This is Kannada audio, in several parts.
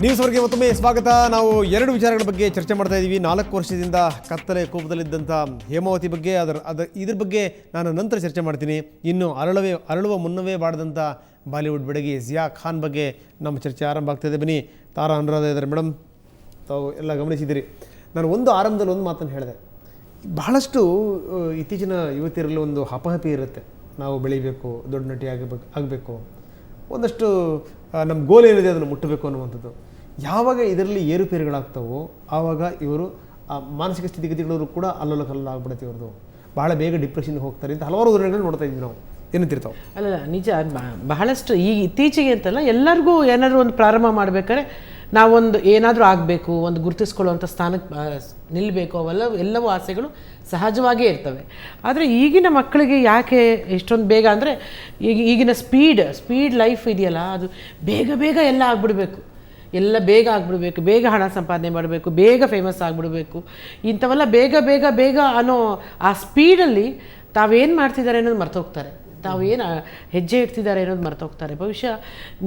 ನ್ಯೂಸ್ವರೆಗೆ ಮತ್ತೊಮ್ಮೆ ಸ್ವಾಗತ. ನಾವು ಎರಡು ವಿಚಾರಗಳ ಬಗ್ಗೆ ಚರ್ಚೆ ಮಾಡ್ತಾ ಇದ್ದೀವಿ. 4 ವರ್ಷದಿಂದ ಕತ್ತಲೆ ಕೋಪದಲ್ಲಿದ್ದಂಥ ಹೇಮಾವತಿ ಬಗ್ಗೆ ಇದ್ರ ಬಗ್ಗೆ ನಾನು ನಂತರ ಚರ್ಚೆ ಮಾಡ್ತೀನಿ. ಇನ್ನು ಅರಳುವ ಮುನ್ನವೇ ಬಾಡದಂಥ ಬಾಲಿವುಡ್ ಬೆಡಗಿ ಜಿಯಾ ಖಾನ್ ಬಗ್ಗೆ ನಮ್ಮ ಚರ್ಚೆ ಆರಂಭ ಆಗ್ತಾಯಿದೆ. ಬನ್ನಿ, ತಾರಾ ಅನುರಾಧ ಇದ್ದಾರೆ ಮೇಡಮ್, ತಾವು ಎಲ್ಲ ಗಮನಿಸಿದ್ದೀರಿ. ನಾನು ಆರಂಭದಲ್ಲಿ ಒಂದು ಮಾತನ್ನು ಹೇಳಿದೆ. ಬಹಳಷ್ಟು ಇತ್ತೀಚಿನ ಯುವತಿಯರಲ್ಲಿ ಒಂದು ಹಪಹಪಿ ಇರುತ್ತೆ, ನಾವು ಬೆಳಿಬೇಕು, ದೊಡ್ಡ ನಟಿ ಆಗಬೇಕು, ಒಂದಷ್ಟು ನಮ್ಮ ಗೋಲ್ ಏನಿದೆ ಅದನ್ನು ಮುಟ್ಟಬೇಕು ಅನ್ನುವಂಥದ್ದು. ಯಾವಾಗ ಇದರಲ್ಲಿ ಏರುಪೇರುಗಳಾಗ್ತವೋ ಆವಾಗ ಇವರು ಮಾನಸಿಕ ಸ್ಥಿತಿಗತಿಗಳು ಕೂಡ ಅಲ್ಲೋಲ ಕಲ್ಲಲಾಗ್ಬಿಡುತ್ತೆ. ಇವ್ರದ್ದು ಭಾಳ ಬೇಗ ಡಿಪ್ರೆಷನ್ಗೆ ಹೋಗ್ತಾರೆ ಅಂತ ಹಲವಾರು ಉದಾಹರಣೆಗಳು ನೋಡ್ತಾ ಇದ್ವಿ ನಾವು. ಏನಂತಿರ್ತಾವೆ? ಅಲ್ಲ, ನಿಜ. ಬಹಳಷ್ಟು ಈಗ ಇತ್ತೀಚೆಗೆ ಅಂತಲ್ಲ, ಎಲ್ಲರಿಗೂ ಏನಾದರೂ ಒಂದು ಪ್ರಾರಂಭ ಮಾಡಬೇಕಾದ್ರೆ ನಾವೊಂದು ಏನಾದರೂ ಆಗಬೇಕು, ಒಂದು ಗುರುತಿಸ್ಕೊಳ್ಳುವಂಥ ಸ್ಥಾನಕ್ಕೆ ನಿಲ್ಲಬೇಕು, ಎಲ್ಲವೂ ಆಸೆಗಳು ಸಹಜವಾಗೇ ಇರ್ತವೆ. ಆದರೆ ಈಗಿನ ಮಕ್ಕಳಿಗೆ ಯಾಕೆ ಇಷ್ಟೊಂದು ಬೇಗ ಅಂದರೆ ಈಗಿನ ಸ್ಪೀಡ್ ಲೈಫ್ ಇದೆಯಲ್ಲ, ಅದು ಬೇಗ ಎಲ್ಲ ಆಗಿಬಿಡ್ಬೇಕು, ಎಲ್ಲ ಬೇಗ ಆಗಿಬಿಡ್ಬೇಕು, ಬೇಗ ಹಣ ಸಂಪಾದನೆ ಮಾಡಬೇಕು, ಬೇಗ ಫೇಮಸ್ ಆಗಿಬಿಡ್ಬೇಕು, ಇಂಥವೆಲ್ಲ ಬೇಗ ಅನ್ನೋ ಆ ಸ್ಪೀಡಲ್ಲಿ ತಾವೇನು ಮಾಡ್ತಿದ್ದಾರೆ ಅನ್ನೋದು ಮರ್ತೋಗ್ತಾರೆ, ತಾವೇನು ಹೆಜ್ಜೆ ಇಡ್ತಿದ್ದಾರೆ ಅನ್ನೋದು ಮರ್ತೋಗ್ತಾರೆ. ಬಹುಶಃ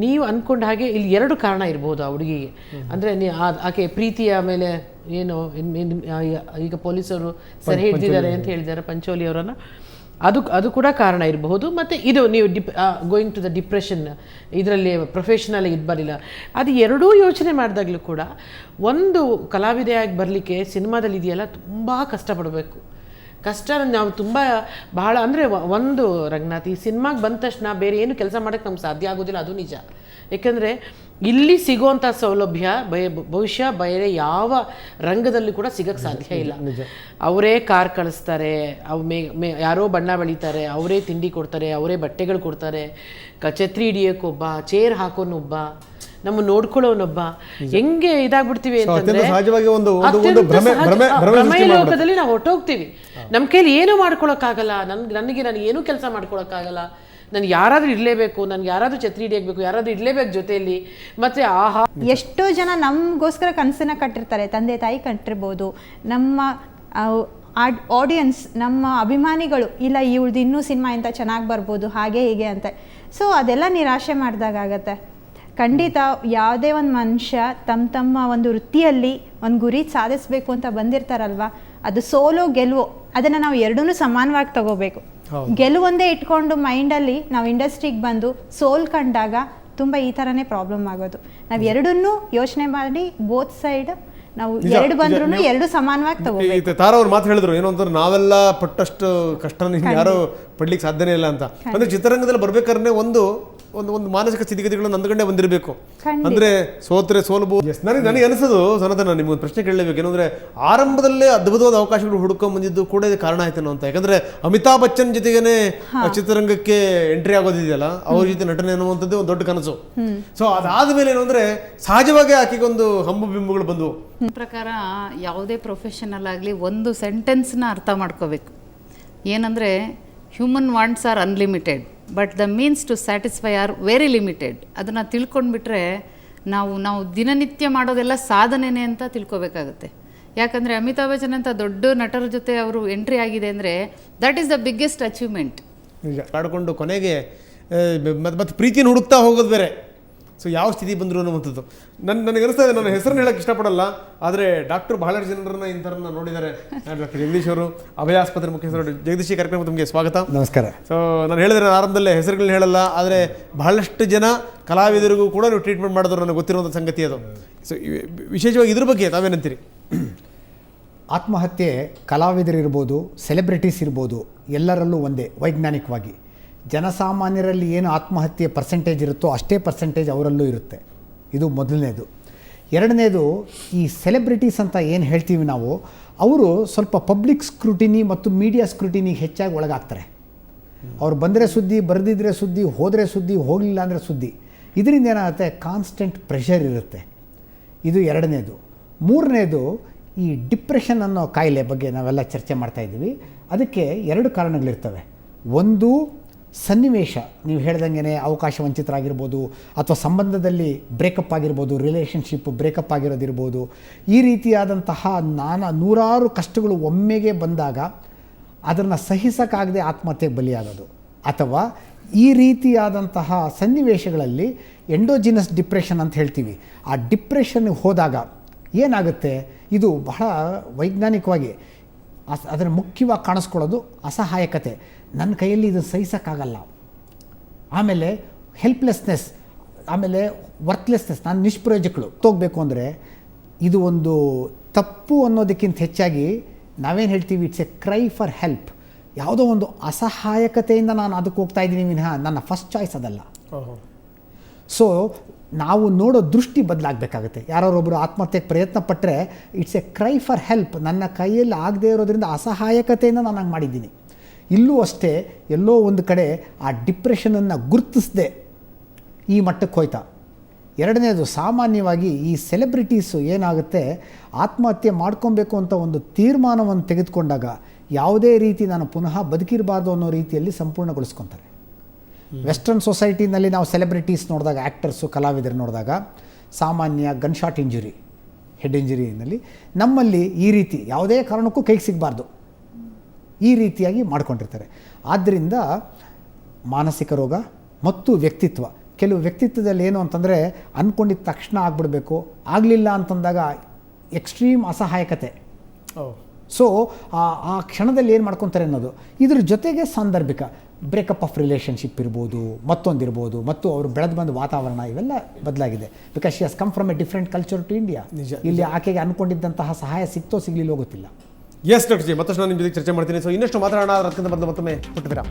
ನೀವು ಅಂದ್ಕೊಂಡ ಹಾಗೆ ಇಲ್ಲಿ 2 ಕಾರಣ ಇರ್ಬೋದು ಆ ಹುಡುಗಿಗೆ. ಅಂದರೆ ಆಕೆ ಪ್ರೀತಿಯ ಮೇಲೆ ಏನು ಈಗ ಪೊಲೀಸರು ಸೆರೆ ಹಿಡಿದಿದ್ದಾರೆ ಅಂತ ಹೇಳಿದ್ದಾರೆ ಪಂಚೋಲಿ ಅವರನ್ನು, ಅದು ಕೂಡ ಕಾರಣ ಇರಬಹುದು. ಮತ್ತು ಇದು ನೀವು ಗೋಯಿಂಗ್ ಟು ದ ಡಿಪ್ರೆಷನ್, ಇದರಲ್ಲಿ ಪ್ರೊಫೆಷನಲ್ ಇದು ಬರಲಿಲ್ಲ, ಅದು ಎರಡೂ ಯೋಚನೆ ಮಾಡಿದಾಗಲೂ ಕೂಡ ಒಂದು ಕಲಾವಿದೆಯಾಗಿ ಬರಲಿಕ್ಕೆ ಸಿನಿಮಾದಲ್ಲಿ ಇದೆಯಲ್ಲ ತುಂಬ ಕಷ್ಟಪಡಬೇಕು. ಕಷ್ಟ ನಾವು ಬಹಳ ಅಂದರೆ ಒಂದು ರಂಗನಾಥ್, ಈ ಸಿನಿಮಾಗೆ ಬಂದ ತಕ್ಷಣ ಬೇರೆ ಏನು ಕೆಲಸ ಮಾಡೋಕ್ಕೆ ನಮ್ಗೆ ಸಾಧ್ಯ ಆಗೋದಿಲ್ಲ, ಅದು ನಿಜ. ಯಾಕೆಂದರೆ ಇಲ್ಲಿ ಸಿಗೋವಂಥ ಸೌಲಭ್ಯ ಬಹುಶಃ ಬೇರೆ ಯಾವ ರಂಗದಲ್ಲಿ ಕೂಡ ಸಿಗೋಕ್ಕೆ ಸಾಧ್ಯ ಇಲ್ಲ. ಅವರೇ ಕಾರ್ ಕಳಿಸ್ತಾರೆ, ಯಾರೋ ಬಣ್ಣ ಬಳಿತಾರೆ, ಅವರೇ ತಿಂಡಿ ಕೊಡ್ತಾರೆ, ಅವರೇ ಬಟ್ಟೆಗಳು ಕೊಡ್ತಾರೆ, ಛತ್ರಿ ಹಿಡಿಯೋಕ್ಕೊಬ್ಬ, ಚೇರ್ ಹಾಕೋನೊಬ್ಬ, ನಮ್ಮ ನೋಡ್ಕೊಳ್ಳೋನೊಬ್ಬ. ಹೆಂಗೆ ಇದಾಗ್ಬಿಡ್ತೀವಿ ಅಂತಂದ್ರೆ ಭ್ರಮೆ ಲೋಕದಲ್ಲಿ ನಾವು ಹೊಟ್ಟೋಗ್ತೀವಿ. ನಮ್ಮ ಕೈಲಿ ಏನೂ ಮಾಡ್ಕೊಳಕ್ಕಾಗಲ್ಲ, ನನಗೆ ಏನೂ ಕೆಲಸ ಮಾಡ್ಕೊಳಕ್ಕಾಗಲ್ಲ, ನನಗೆ ಯಾರಾದರೂ ಇರಲೇಬೇಕು, ನನಗೆ ಯಾರಾದರೂ ಛತ್ರಿ ಹಿಡಿಯಬೇಕು, ಯಾರಾದರೂ ಇರಲೇಬೇಕು ಜೊತೆಯಲ್ಲಿ. ಮತ್ತು ಎಷ್ಟೋ ಜನ ನಮಗೋಸ್ಕರ ಕನಸನ್ನ ಕಟ್ಟಿರ್ತಾರೆ, ತಂದೆ ತಾಯಿ ಕಟ್ಟಿರ್ಬೋದು, ನಮ್ಮ ಆಡಿಯನ್ಸ್, ನಮ್ಮ ಅಭಿಮಾನಿಗಳು, ಇಲ್ಲ ಇವಳ್ದು ಇನ್ನೂ ಸಿನಿಮಾ ಇಂಥ ಚೆನ್ನಾಗಿ ಬರ್ಬೋದು, ಹಾಗೆ ಹೀಗೆ ಅಂತ. ಸೊ ಅದೆಲ್ಲ ನಿರಾಶೆ ಮಾಡಿದಾಗತ್ತೆ. ಖಂಡಿತ ಯಾವುದೇ ಒಂದು ಮನುಷ್ಯ ತಮ್ಮ ಒಂದು ವೃತ್ತಿಯಲ್ಲಿ ಒಂದು ಗುರಿ ಸಾಧಿಸಬೇಕು ಅಂತ ಬಂದಿರ್ತಾರಲ್ವ, ಅದು ಸೋಲೋ ಗೆಲುವು ಅದನ್ನು ನಾವು ಎರಡೂ ಸಮಾನವಾಗಿ ತಗೋಬೇಕು. ಗೆಲುವೊಂದೇ ಇಟ್ಕೊಂಡು ಮೈಂಡಲ್ಲಿ ನಾವು ಇಂಡಸ್ಟ್ರಿಗೆ ಬಂದು ಸೋಲ್ಕೊಂಡಾಗ ತುಂಬ ಈ ಥರನೇ ಪ್ರಾಬ್ಲಮ್ ಆಗೋದು. ನಾವು ಎರಡನ್ನೂ ಯೋಚನೆ ಮಾಡಿ ಬೋತ್ ಸೈಡ್ ನಾವು ಎರಡು ಬಂದ್ರೂ ಎರಡು ಸಮಾನವಾಗಿ ತಗೋಬೇಕು. ತಾರಾ ಅವ್ರು ಮಾತು ಹೇಳಿದ್ರು, ಏನು ಅಂತಂದ್ರೆ ನಾವೆಲ್ಲ ಪಟ್ಟಷ್ಟು ಕಷ್ಟ ಯಾರು ಪಡ್ಲಿಕ್ಕೆ ಸಾಧ್ಯನೇ ಇಲ್ಲ ಅಂತ. ಅಂದ್ರೆ ಚಿತ್ರರಂಗದಲ್ಲಿ ಬರ್ಬೇಕಾದ್ರೆ ಒಂದು ಮಾನಸಿಕ ಸ್ಥಿತಿಗತಿಗಳು ನಂದುಗಂಡೆ ಬಂದಿರಬೇಕು. ಅಂದ್ರೆ ಸೋತ್ರೆ ಸೋಲ್ಬಹುದು. ನನಗೆ ಅನಿಸೋದು ಸನಾತನ, ನಿಮ್ಗೊಂದು ಪ್ರಶ್ನೆ ಕೇಳಲೇಬೇಕು. ಏನಂದ್ರೆ ಆರಂಭದಲ್ಲೇ ಅದ್ಭುತವಾದ ಅವಕಾಶಗಳು ಹುಡ್ಕೊಂಡ್ ಬಂದಿದ್ದು ಕೂಡ ಇದು ಕಾರಣ ಆಯ್ತೇನೋ ಅಂತ. ಯಾಕಂದ್ರೆ ಅಮಿತಾಬ್ ಬಚ್ಚನ್ ಜೊತೆಗೇನೆ ಚಿತ್ರರಂಗಕ್ಕೆ ಎಂಟ್ರಿ ಆಗೋದಿದೆಯಲ್ಲ, ಅವ್ರ ಜೊತೆ ನಟನೆ ಅನ್ನುವಂಥದ್ದು ಒಂದು ದೊಡ್ಡ ಕನಸು. ಸೊ ಅದಾದ್ಮೇಲೆ ಏನು ಅಂದ್ರೆ ಸಹಜವಾಗಿ ಆಕೆಗೆ ಒಂದು ಹಂಬು ಬಿಂಬುಗಳು ಬಂದವು. ಪ್ರಕಾರ ಯಾವುದೇ ಪ್ರೊಫೆಷನಲ್ ಆಗಲಿ ಒಂದು ಸೆಂಟೆನ್ಸ್ನ ಅರ್ಥ ಮಾಡ್ಕೋಬೇಕು. ಏನಂದರೆ human wants are unlimited, but the means to satisfy are very limited. ಅದನ್ನು ತಿಳ್ಕೊಂಡ್ಬಿಟ್ರೆ ನಾವು ದಿನನಿತ್ಯ ಮಾಡೋದೆಲ್ಲ ಸಾಧನೆನೇ ಅಂತ ತಿಳ್ಕೊಬೇಕಾಗುತ್ತೆ. ಯಾಕಂದರೆ ಅಮಿತಾಬ್ ಬಚ್ಚನ್ ಅಂತ ದೊಡ್ಡ ನಟರ ಜೊತೆ ಅವರು ಎಂಟ್ರಿ ಆಗಿದೆ ಅಂದರೆ that is the biggest achievement. ಕಾಡ್ಕೊಂಡು ಕೊನೆಗೆ ಮತ್ತೆ ಪ್ರೀತಿಯನ್ನು ಹುಡುಕ್ತಾ ಹೋಗೋದು ಬೇರೆ. ಸೊ ಯಾವ ಸ್ಥಿತಿ ಬಂದರು ಅನ್ನುವಂಥದ್ದು ನನಗೆ ಅನಿಸ್ತಾ ಇದೆ. ನನ್ನ ಹೆಸರನ್ನು ಹೇಳಕ್ಕೆ ಇಷ್ಟಪಡಲ್ಲ, ಆದರೆ ಡಾಕ್ಟರ್ ಬಹಳಷ್ಟು ಜನರನ್ನ ಇಂಥರನ್ನ ನೋಡಿದ್ದಾರೆ. ಡಾಕ್ಟರ್ ಜಗದೀಶ್ ಅವರು, ಅಭಯ ಆಸ್ಪತ್ರೆ ಮುಖ್ಯಸ್ಥರು. ಜಗದೀಶ್, ಕಾರ್ಯಕ್ರಮ ತಮಗೆ ಸ್ವಾಗತ. ನಮಸ್ಕಾರ. ಸೊ ನಾನು ಹೇಳಿದ್ರೆ ಆರಂಭದಲ್ಲೇ ಹೆಸರುಗಳನ್ನ ಹೇಳಲ್ಲ, ಆದರೆ ಬಹಳಷ್ಟು ಜನ ಕಲಾವಿದರಿಗೂ ಕೂಡ ನೀವು ಟ್ರೀಟ್ಮೆಂಟ್ ಮಾಡಿದ್ರು ನನಗೆ ಗೊತ್ತಿರುವಂಥ ಸಂಗತಿ ಅದು. ಸೊ ವಿಶೇಷವಾಗಿ ಇದ್ರ ಬಗ್ಗೆ ತಾವೇನಂತೀರಿ? ಆತ್ಮಹತ್ಯೆ ಕಲಾವಿದರಿರ್ಬೋದು, ಸೆಲೆಬ್ರಿಟೀಸ್ ಇರ್ಬೋದು, ಎಲ್ಲರಲ್ಲೂ ಒಂದೇ. ವೈಜ್ಞಾನಿಕವಾಗಿ ಜನಸಾಮಾನ್ಯರಲ್ಲಿ ಏನು ಆತ್ಮಹತ್ಯೆ ಪರ್ಸೆಂಟೇಜ್ ಇರುತ್ತೋ ಅಷ್ಟೇ ಪರ್ಸೆಂಟೇಜ್ ಅವರಲ್ಲೂ ಇರುತ್ತೆ. ಇದು ಮೊದಲನೇದು. ಎರಡನೇದು, ಈ ಸೆಲೆಬ್ರಿಟೀಸ್ ಅಂತ ಏನು ಹೇಳ್ತೀವಿ ನಾವು, ಅವರು ಸ್ವಲ್ಪ ಪಬ್ಲಿಕ್ ಸ್ಕ್ರೂಟಿನಿ ಮತ್ತು ಮೀಡಿಯಾ ಸ್ಕ್ರೂಟಿನಿಗೆ ಹೆಚ್ಚಾಗಿ ಒಳಗಾಗ್ತಾರೆ. ಅವ್ರು ಬಂದರೆ ಸುದ್ದಿ, ಬರೆದಿದ್ರೆ ಸುದ್ದಿ, ಹೋದರೆ ಸುದ್ದಿ, ಹೋಗಲಿಲ್ಲ ಅಂದರೆ ಸುದ್ದಿ. ಇದರಿಂದ ಏನಾಗುತ್ತೆ, ಕಾನ್ಸ್ಟೆಂಟ್ ಪ್ರೆಷರ್ ಇರುತ್ತೆ. ಇದು ಎರಡನೇದು. ಮೂರನೇದು, ಈ ಡಿಪ್ರೆಷನ್ ಅನ್ನೋ ಕಾಯಿಲೆ ಬಗ್ಗೆ ನಾವೆಲ್ಲ ಚರ್ಚೆ ಮಾಡ್ತಾಯಿದ್ದೀವಿ. ಅದಕ್ಕೆ 2 ಕಾರಣಗಳಿರ್ತವೆ. ಒಂದು, ಸನ್ನಿವೇಶ, ನೀವು ಹೇಳ್ದಂಗೆ ಅವಕಾಶ ವಂಚಿತರಾಗಿರ್ಬೋದು, ಅಥವಾ ಸಂಬಂಧದಲ್ಲಿ ಬ್ರೇಕಪ್ ಆಗಿರ್ಬೋದು, ರಿಲೇಷನ್ಶಿಪ್ ಬ್ರೇಕಪ್ ಆಗಿರೋದಿರ್ಬೋದು. ಈ ರೀತಿಯಾದಂತಹ ನೂರಾರು ಕಷ್ಟಗಳು ಒಮ್ಮೆಗೆ ಬಂದಾಗ ಅದನ್ನು ಸಹಿಸೋಕ್ಕಾಗದೆ ಆತ್ಮಹತ್ಯೆಗೆ ಬಲಿಯಾಗೋದು. ಅಥವಾ ಈ ರೀತಿಯಾದಂತಹ ಸನ್ನಿವೇಶಗಳಲ್ಲಿ ಎಂಡೋಜಿನಸ್ ಡಿಪ್ರೆಷನ್ ಅಂತ ಹೇಳ್ತೀವಿ. ಆ ಡಿಪ್ರೆಷನ್ಗೆ ಹೋದಾಗ ಏನಾಗುತ್ತೆ, ಇದು ಬಹಳ ವೈಜ್ಞಾನಿಕವಾಗಿ ಅದನ್ನು ಮುಖ್ಯವಾಗಿ ಕಾಣಿಸ್ಕೊಳ್ಳೋದು ಅಸಹಾಯಕತೆ. ನನ್ನ ಕೈಯಲ್ಲಿ ಇದು ಸಹಿಸೋಕ್ಕಾಗಲ್ಲ. ಆಮೇಲೆ ಹೆಲ್ಪ್ಲೆಸ್ನೆಸ್, ಆಮೇಲೆ ವರ್ತ್ಲೆಸ್ನೆಸ್, ನಾನು ನಿಷ್ಪ್ರಯೋಜಕಗಳು ಹೋಗಬೇಕು ಅಂದರೆ ಇದು ಒಂದು ತಪ್ಪು ಅನ್ನೋದಕ್ಕಿಂತ ಹೆಚ್ಚಾಗಿ ನಾವೇನು ಹೇಳ್ತೀವಿ, it's A CRY for help. ಯಾವುದೋ ಒಂದು ಅಸಹಾಯಕತೆಯಿಂದ ನಾನು ಅದಕ್ಕೆ ಹೋಗ್ತಾ ಇದ್ದೀನಿ ವಿನಃ ನನ್ನ ಫಸ್ಟ್ ಚಾಯ್ಸ್ ಅದಲ್ಲ. ಸೊ ನಾವು ನೋಡೋ ದೃಷ್ಟಿ ಬದಲಾಗಬೇಕಾಗುತ್ತೆ. ಯಾರೊಬ್ಬರು ಆತ್ಮಹತ್ಯೆಗೆ ಪ್ರಯತ್ನ ಪಟ್ಟರೆ it's A CRY for help, ನನ್ನ ಕೈಯಲ್ಲಿ ಆಗದೇ ಇರೋದ್ರಿಂದ ಅಸಹಾಯಕತೆಯಿಂದ ನಾನು ಹಂಗೆ ಮಾಡಿದ್ದೀನಿ. ಇಲ್ಲೂ ಅಷ್ಟೇ, ಎಲ್ಲೋ ಒಂದು ಕಡೆ ಆ ಡಿಪ್ರೆಷನನ್ನು ಗುರುತಿಸದೆ ಈ ಮಟ್ಟಕ್ಕೆ ಹೋಯ್ತಾ. ಎರಡನೇದು, ಸಾಮಾನ್ಯವಾಗಿ ಈ ಸೆಲೆಬ್ರಿಟೀಸು ಏನಾಗುತ್ತೆ, ಆತ್ಮಹತ್ಯೆ ಮಾಡ್ಕೊಬೇಕು ಅಂತ ಒಂದು ತೀರ್ಮಾನವನ್ನು ತೆಗೆದುಕೊಂಡಾಗ ಯಾವುದೇ ರೀತಿ ನಾನು ಪುನಃ ಬದುಕಿರಬಾರ್ದು ಅನ್ನೋ ರೀತಿಯಲ್ಲಿ ಸಂಪೂರ್ಣಗೊಳಿಸ್ಕೊತಾರೆ. ವೆಸ್ಟರ್ನ್ ಸೊಸೈಟಿನಲ್ಲಿ ನಾವು ಸೆಲೆಬ್ರಿಟೀಸ್ ನೋಡಿದಾಗ, ಆ್ಯಕ್ಟರ್ಸು, ಕಲಾವಿದರು ನೋಡಿದಾಗ ಸಾಮಾನ್ಯ ಗನ್ ಶಾಟ್ ಇಂಜುರಿ, ಹೆಡ್ ಇಂಜುರಿನಲ್ಲಿ, ನಮ್ಮಲ್ಲಿ ಈ ರೀತಿ ಯಾವುದೇ ಕಾರಣಕ್ಕೂ ಕೈಗೆ ಸಿಗಬಾರ್ದು ಈ ರೀತಿಯಾಗಿ ಮಾಡ್ಕೊಂಡಿರ್ತಾರೆ. ಆದ್ದರಿಂದ ಮಾನಸಿಕ ರೋಗ ಮತ್ತು ವ್ಯಕ್ತಿತ್ವ, ಕೆಲವು ವ್ಯಕ್ತಿತ್ವದಲ್ಲಿ ಏನು ಅಂತಂದರೆ ಅಂದ್ಕೊಂಡಿದ್ದ ತಕ್ಷಣ ಆಗಿಬಿಡಬೇಕು, ಆಗಲಿಲ್ಲ ಅಂತಂದಾಗ ಎಕ್ಸ್ಟ್ರೀಮ್ ಅಸಹಾಯಕತೆ. ಸೊ ಆ ಕ್ಷಣದಲ್ಲಿ ಏನು ಮಾಡ್ಕೊತಾರೆ ಅನ್ನೋದು. ಇದ್ರ ಜೊತೆಗೆ ಸಾಂದರ್ಭಿಕ ಬ್ರೇಕಪ್ ಆಫ್ ರಿಲೇಷನ್ಶಿಪ್ ಇರ್ಬೋದು, ಮತ್ತೊಂದಿರ್ಬೋದು, ಮತ್ತು ಅವರು ಬೆಳೆದು ಬಂದ ವಾತಾವರಣ ಇವೆಲ್ಲ ಬದಲಾಗಿದೆ. Because she has come from a different culture to India. ಇಲ್ಲಿ ಆಕೆಗೆ ಅಂದ್ಕೊಂಡಿದ್ದಂತಹ ಸಹಾಯ ಸಿಕ್ತೋ ಸಿಗಲಿಲ್ಲೋ ಗೊತ್ತಿಲ್ಲ. ಎಸ್ ಡಾಕ್ಟರ್ ಜಿ, ಮತ್ತಷ್ಟು ನಾನು ನಿಮ್ಮ ಜೊತೆ ಚರ್ಚೆ ಮಾಡ್ತೀನಿ. ಸೊ ಇನ್ನಷ್ಟು ಮಾತಾಡೋಣ, ಅದಕ್ಕಿಂತ ಮೊದಲು ಮತ್ತೊಮ್ಮೆ ಪುಟ್ಟ ವಿರಾಮ.